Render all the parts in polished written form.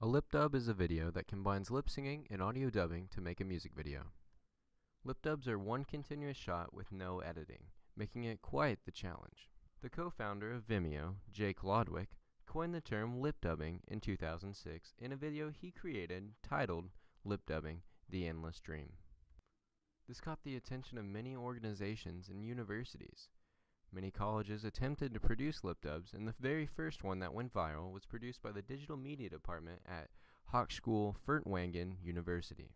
A lip dub is a video that combines lip singing and audio dubbing to make a music video. Lip dubs are one continuous shot with no editing, making it quite the challenge. The co-founder of Vimeo, Jake Lodwick, coined the term lip dubbing in 2006 in a video he created titled Lip Dubbing: The Endless Dream. This caught the attention of many organizations and universities. Many colleges attempted to produce lip dubs, and the very first one that went viral was produced by the digital media department at Hochschule Furtwangen University.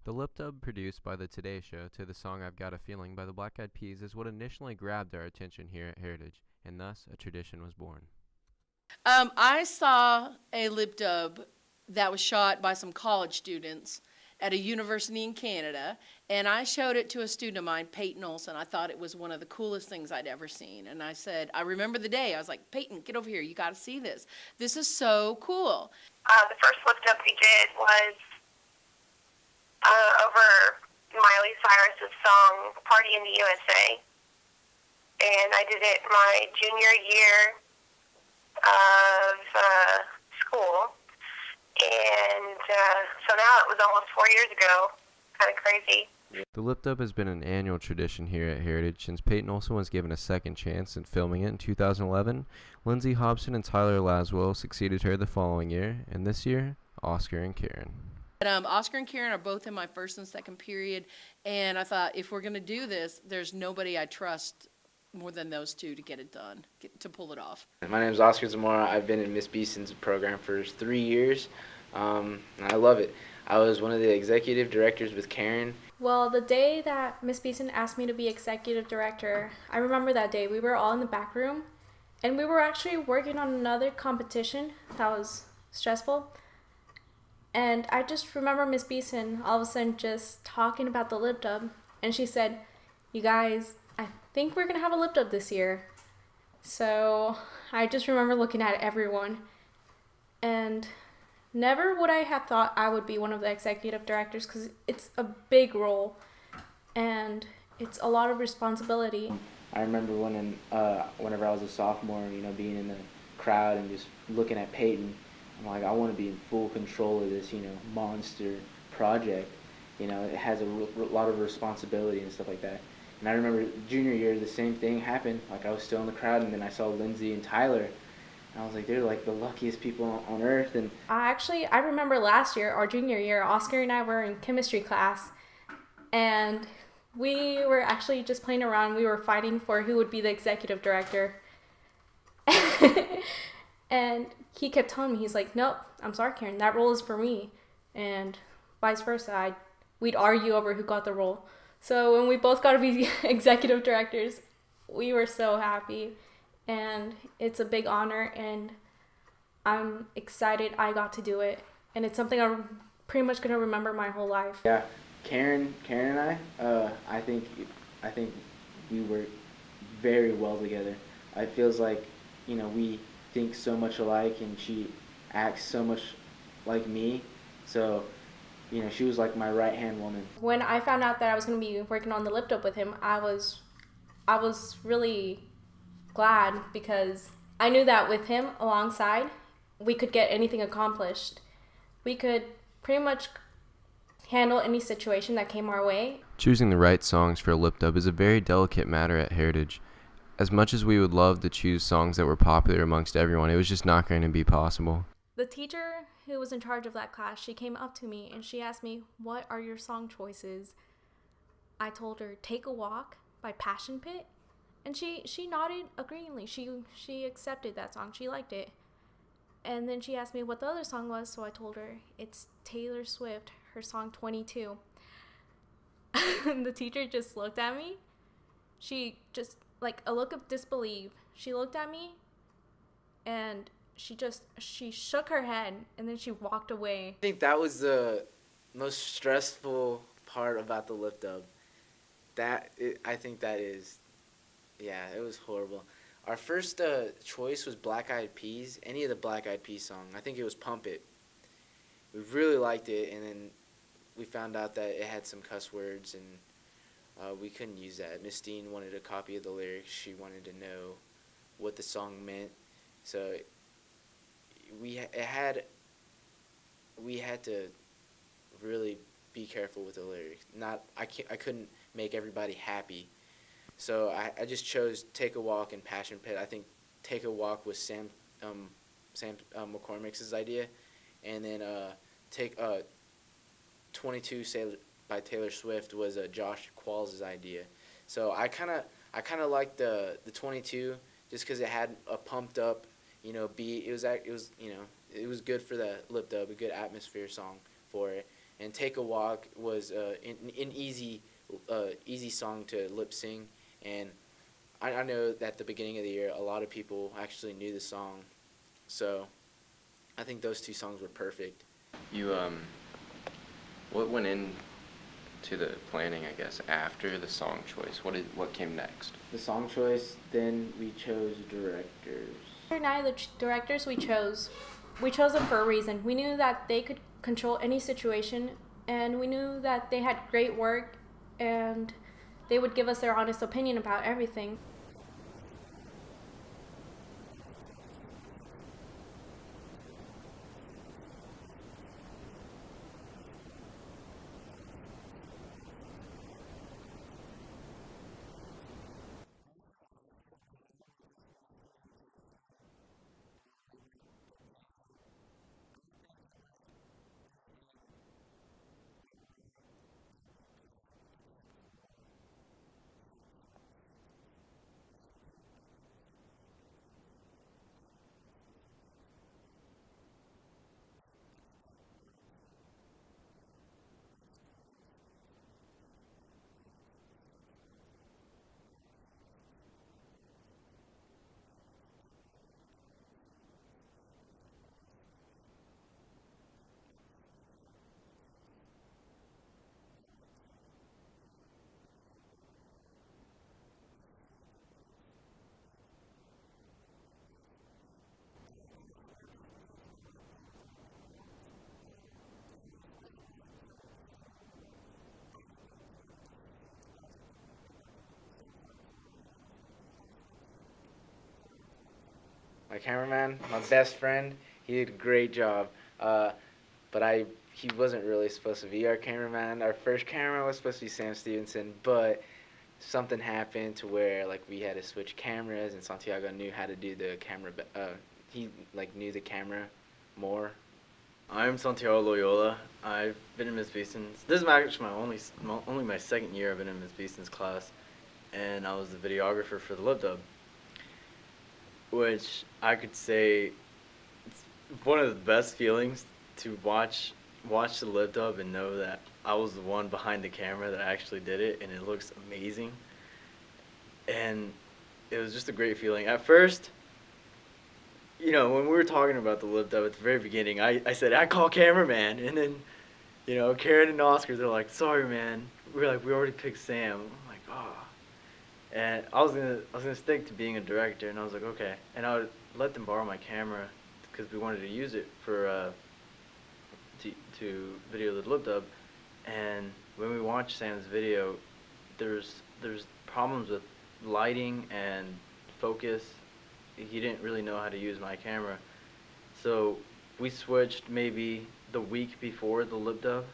The lip dub produced by the Today Show to the song I've Got a Feeling by the Black Eyed Peas is what initially grabbed our attention here at Heritage, and thus a tradition was born. I saw a lip dub that was shot by some college students at a university in Canada, and I showed it to a student of mine, Peyton Olson. I thought it was one of the coolest things I'd ever seen. And I said, I remember the day, I was like, Peyton, get over here, you gotta see this. This is so cool. The first lip dub we did was over Miley Cyrus's song Party in the USA. And I did it my junior year of school. And so now it was almost 4 years ago. Kind of crazy. The lip dub has been an annual tradition here at Heritage since Peyton Olson was given a second chance in filming it in 2011. Lindsay Hobson and Tyler Laswell succeeded her the following year, and this year, Oscar and Karen. Oscar and Karen are both in my first and second period, and I thought if we're going to do this, there's nobody I trust more than those two to get it done, to pull it off. My name is Oscar Zamora. I've been in Miss Beeson's program for 3 years. And I love it. I was one of the executive directors with Karen. Well, the day that Miss Beeson asked me to be executive director, I remember that day. We were all in the back room, and we were actually working on another competition that was stressful. And I just remember Miss Beeson all of a sudden just talking about the lip dub, and she said, "You guys, I think we're going to have a lip dub this year." So I just remember looking at everyone, and never would I have thought I would be one of the executive directors because it's a big role and it's a lot of responsibility. I remember whenever I was a sophomore, being in the crowd and just looking at Peyton, I'm like, I want to be in full control of this, monster project. It has a lot of responsibility and stuff like that. And I remember junior year, the same thing happened. Like, I was still in the crowd, and then I saw Lindsay and Tyler, and I was like, they're like the luckiest people on earth. And I remember last year, our junior year, Oscar and I were in chemistry class, and we were actually just playing around. We were fighting for who would be the executive director. And he kept telling me, he's like, "Nope, I'm sorry, Karen, that role is for me." And vice versa. We'd argue over who got the role. So when we both got to be executive directors, we were so happy. And it's a big honor, and I'm excited I got to do it. And it's something I'm pretty much going to remember my whole life. yeah, Karen and I think we work very well together. It feels like, we think so much alike, and she acts so much like me. So, she was like my right-hand woman. When I found out that I was going to be working on the lip dub with him, I was really glad because I knew that with him alongside, we could get anything accomplished. We could pretty much handle any situation that came our way. Choosing the right songs for a lip dub is a very delicate matter at Heritage. As much as we would love to choose songs that were popular amongst everyone, it was just not going to be possible. The teacher who was in charge of that class, she came up to me and she asked me, "What are your song choices?" I told her, "Take a Walk" by Passion Pit. And she nodded agreeingly. She accepted that song. She liked it. And then she asked me what the other song was, so I told her it's Taylor Swift, her song 22. And the teacher just looked at me. She just, like a look of disbelief. She looked at me and she shook her head, and then she walked away. I think that was the most stressful part about the lip dub. I think that is, yeah, it was horrible. Our first choice was Black Eyed Peas, any of the Black Eyed Peas song. I think it was Pump It. We really liked it, and then we found out that it had some cuss words, and we couldn't use that. Miss Dean wanted a copy of the lyrics. She wanted to know what the song meant. So it had we had to really be careful with the lyrics. I couldn't make everybody happy, so I just chose "Take a Walk" and "Passion Pit." I think "Take a Walk" was Sam McCormick's idea, and then take 22 by Taylor Swift was Josh Qualls' idea. So I kind of liked the 22 just because it had a pumped up, beat. It was good for the lip dub, a good atmosphere song for it. And "Take a Walk" was an easy song to lip sing, and I know that at the beginning of the year a lot of people actually knew the song, so I think those two songs were perfect. You what went into the planning, I guess, after the song choice? What came next? The song choice, then we chose directors. Now the directors we chose them for a reason. We knew that they could control any situation, and we knew that they had great work, and they would give us their honest opinion about everything. My cameraman, my best friend, he did a great job. But he wasn't really supposed to be our cameraman. Our first cameraman was supposed to be Sam Stevenson, but something happened to where we had to switch cameras, and Santiago knew how to do the camera. He knew the camera more. I'm Santiago Loyola. I've been in Ms. Beeson's. This is actually only my second year I've been in Ms. Beeson's class, and I was the videographer for the lip dub, which I could say it's one of the best feelings to watch the lip dub and know that I was the one behind the camera that actually did it, and it looks amazing. And it was just a great feeling. At first, when we were talking about the lip dub at the very beginning, I said, I call cameraman, and then, Karen and Oscar, they're like, sorry, man. We already picked Sam. I'm like, oh. And I was gonna stick to being a director, and I was like, okay. And I would let them borrow my camera because we wanted to use it for to video the lip dub. And when we watched Sam's video, there's problems with lighting and focus. He didn't really know how to use my camera, so we switched maybe the week before the lip dub.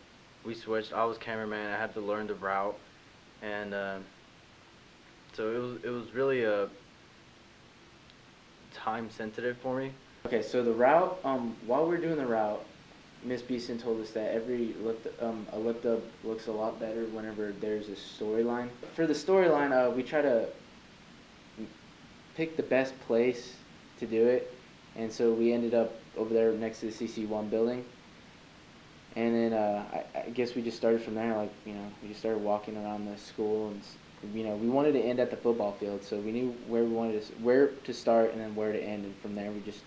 We switched. I was cameraman. I had to learn the route, and so it was really time sensitive for me. Okay, so the route. While we were doing the route, Miss Beeson told us that every a lip dub looks a lot better whenever there's a storyline. For the storyline, we try to pick the best place to do it, and so we ended up over there next to the CC1 building. And then I guess we just started from there. We just started walking around the school, and we wanted to end at the football field, so we knew where to start and then where to end, and from there we just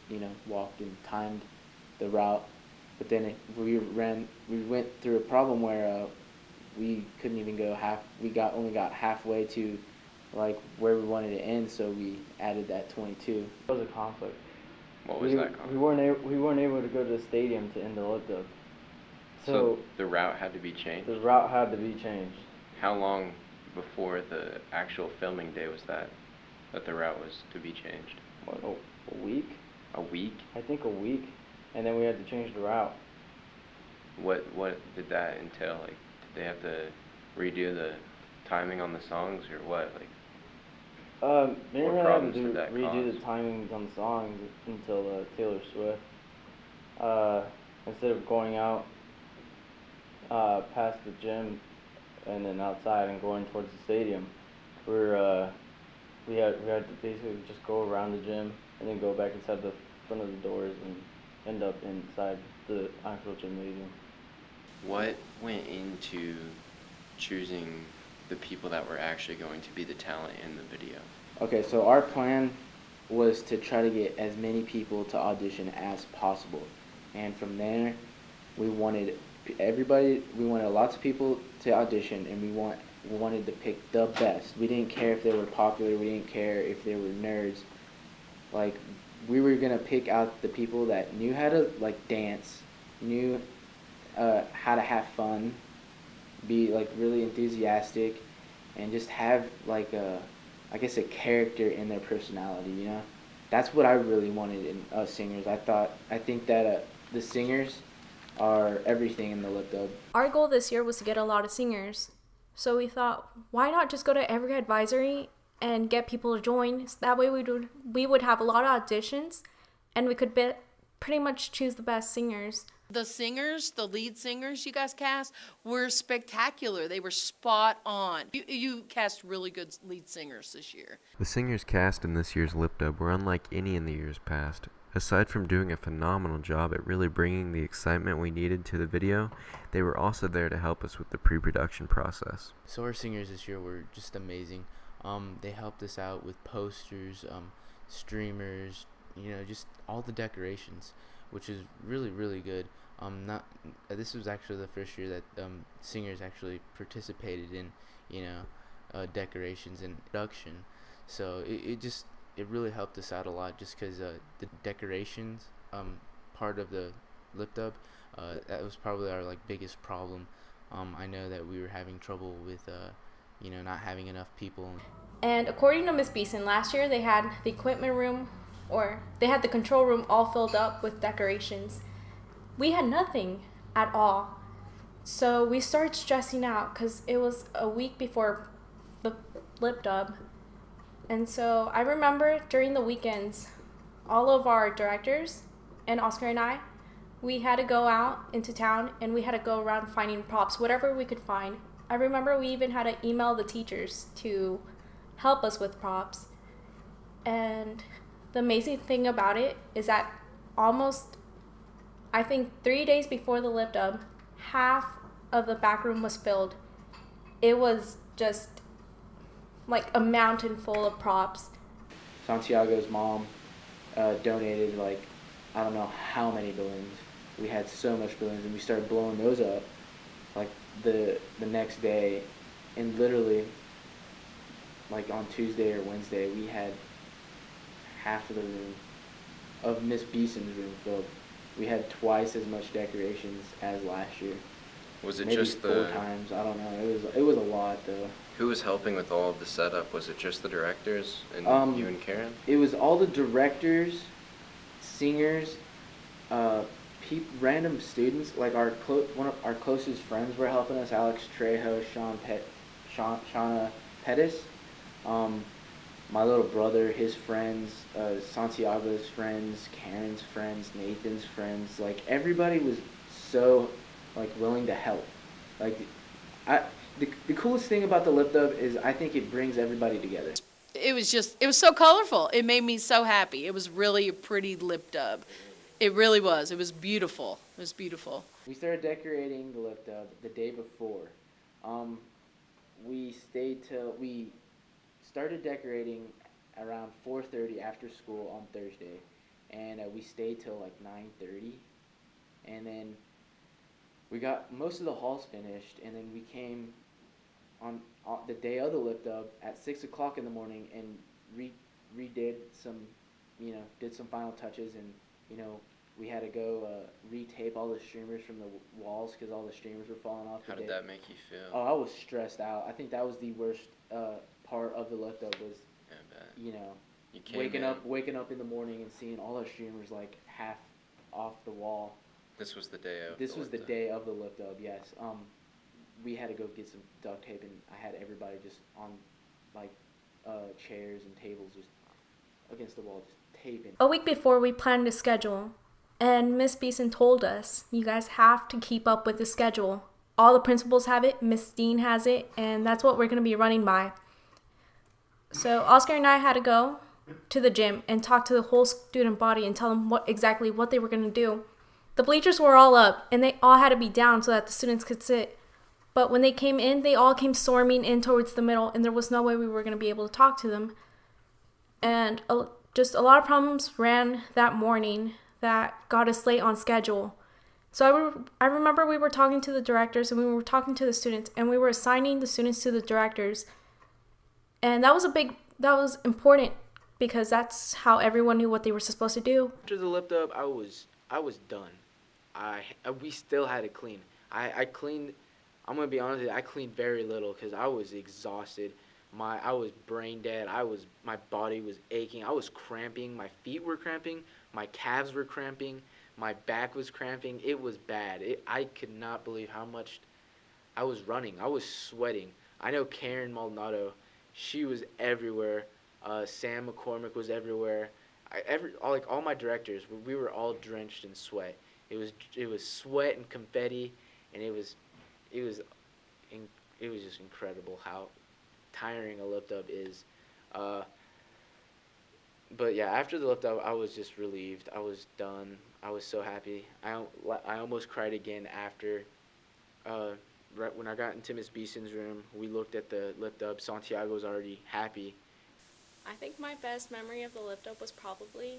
walked and timed the route. But then we went through a problem where we couldn't even go half. We only got halfway to where we wanted to end, so we added that 22. It was a conflict. What was that conflict? We weren't able to go to the stadium to end the lip dub. So the route had to be changed? The route had to be changed. How long before the actual filming day was that the route was to be changed? What, a week? A week? I think a week, and then we had to change the route. What did that entail? Like, did they have to redo the timing on the songs or what? Like, They didn't what really have to problems did that redo cause? the timings on the songs until Taylor Swift. Instead of going out past the gym and then outside and going towards the stadium, we're we had to basically just go around the gym and then go back inside the front of the doors and end up inside the actual gymnasium. What went into choosing the people that were actually going to be the talent in the video? Okay, so our plan was to try to get as many people to audition as possible, and from there, we wanted we wanted lots of people to audition, and we wanted to pick the best. We didn't care if they were popular. We didn't care if they were nerds. Like, we were gonna pick out the people that knew how to like dance, knew how to have fun, be like really enthusiastic, and just have like I guess a character in their personality. You know, that's what I really wanted in us singers. I think that the singers are everything in the lip dub. Our goal this year was to get a lot of singers. So we thought, why not just go to every advisory and get people to join? So that way we would have a lot of auditions and we could pretty much choose the best singers. The singers, the lead singers you guys cast, were spectacular. They were spot on. You cast really good lead singers this year. The singers cast in this year's Lip Dub were unlike any in the years past. Aside from doing a phenomenal job at really bringing the excitement we needed to the video, they were also there to help us with the pre-production process. So our singers this year were just amazing. They helped us out with posters, streamers, just all the decorations, which is really, really good. This was actually the first year that singers actually participated in, decorations and production. So it really helped us out a lot, just because the decorations part of the lip dub, that was probably our biggest problem. I know that we were having trouble with not having enough people. And according to Miss Beeson, last year they had the equipment room, or they had the control room all filled up with decorations. We had nothing at all. So we started stressing out because it was a week before the lip dub. And so I remember during the weekends, all of our directors and Oscar and I, we had to go out into town and we had to go around finding props, whatever we could find. I remember we even had to email the teachers to help us with props. And the amazing thing about it is that almost, I think 3 days before the lip dub, half of the back room was filled. It was just like a mountain full of props. Santiago's mom donated I don't know how many balloons. We had so much balloons, and we started blowing those up the next day, and literally on Tuesday or Wednesday we had half of the room of Miss Beeson's room filled. We had twice as much decorations as last year. Was it Maybe just 4 times. I don't know. It was a lot though. Who was helping with all of the setup? Was it just the directors and you and Karen? It was all the directors, singers, random students. One of our closest friends were helping us. Alex Trejo, Shauna Pettis. My little brother, his friends, Santiago's friends, Karen's friends, Nathan's friends. Everybody was so willing to help. The coolest thing about the lip dub is I think it brings everybody together. It was so colorful. It made me so happy. It was really a pretty lip dub. It really was. It was beautiful. It was beautiful. We started decorating the lip dub the day before. We started decorating around 4:30 after school on Thursday, and we stayed till 9:30, and then we got most of the halls finished, and then we came on the day of the lip dub at 6 o'clock in the morning and redid some, did some final touches, and we had to go retape all the streamers from the walls because all the streamers were falling off. How did that make you feel? Oh, I was stressed out. I think that was the worst part of the lip dub was, Yeah, I bet. You came waking up in the morning and seeing all our streamers half off the wall. This was the day of. This was the day of the lift up. Yes. We had to go get some duct tape, and I had everybody just on, like, chairs and tables just against the wall, just taping. A week before, we planned a schedule, and Miss Beeson told us, you guys have to keep up with the schedule. All the principals have it, Miss Dean has it, and that's what we're going to be running by. So Oscar and I had to go to the gym and talk to the whole student body and tell them exactly what they were going to do. The bleachers were all up, and they all had to be down so that the students could sit. But when they came in, they all came storming in towards the middle, and there was no way we were going to be able to talk to them. And just a lot of problems ran that morning that got us late on schedule. So I remember we were talking to the directors, and we were talking to the students, and we were assigning the students to the directors. And that was important because that's how everyone knew what they were supposed to do. After the lift up, I was done. We still had to clean. I cleaned. I'm gonna be honest with you, I cleaned very little because I was exhausted. I was brain dead. My body was aching. I was cramping. My feet were cramping. My calves were cramping. My back was cramping. It was bad. I could not believe how much I was running. I was sweating. I know Karen Maldonado, she was everywhere. Sam McCormick was everywhere. All my directors, we were all drenched in sweat. It was sweat and confetti, and it was just incredible how tiring a lift up is. But yeah, after the lift up, I was just relieved. I was done. I was so happy. I almost cried again after. Right when I got into Miss Beeson's room, we looked at the lift up. Santiago was already happy. I think my best memory of the lift up was probably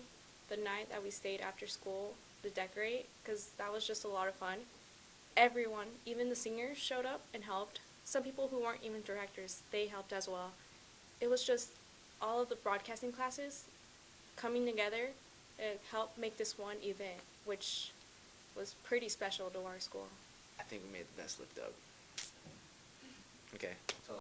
the night that we stayed after school to decorate, because that was just a lot of fun. Everyone, even the seniors, showed up and helped. Some people who weren't even directors, they helped as well. It was just all of the broadcasting classes coming together and helped make this one event, which was pretty special to our school. I think we made the best lift up. Okay. So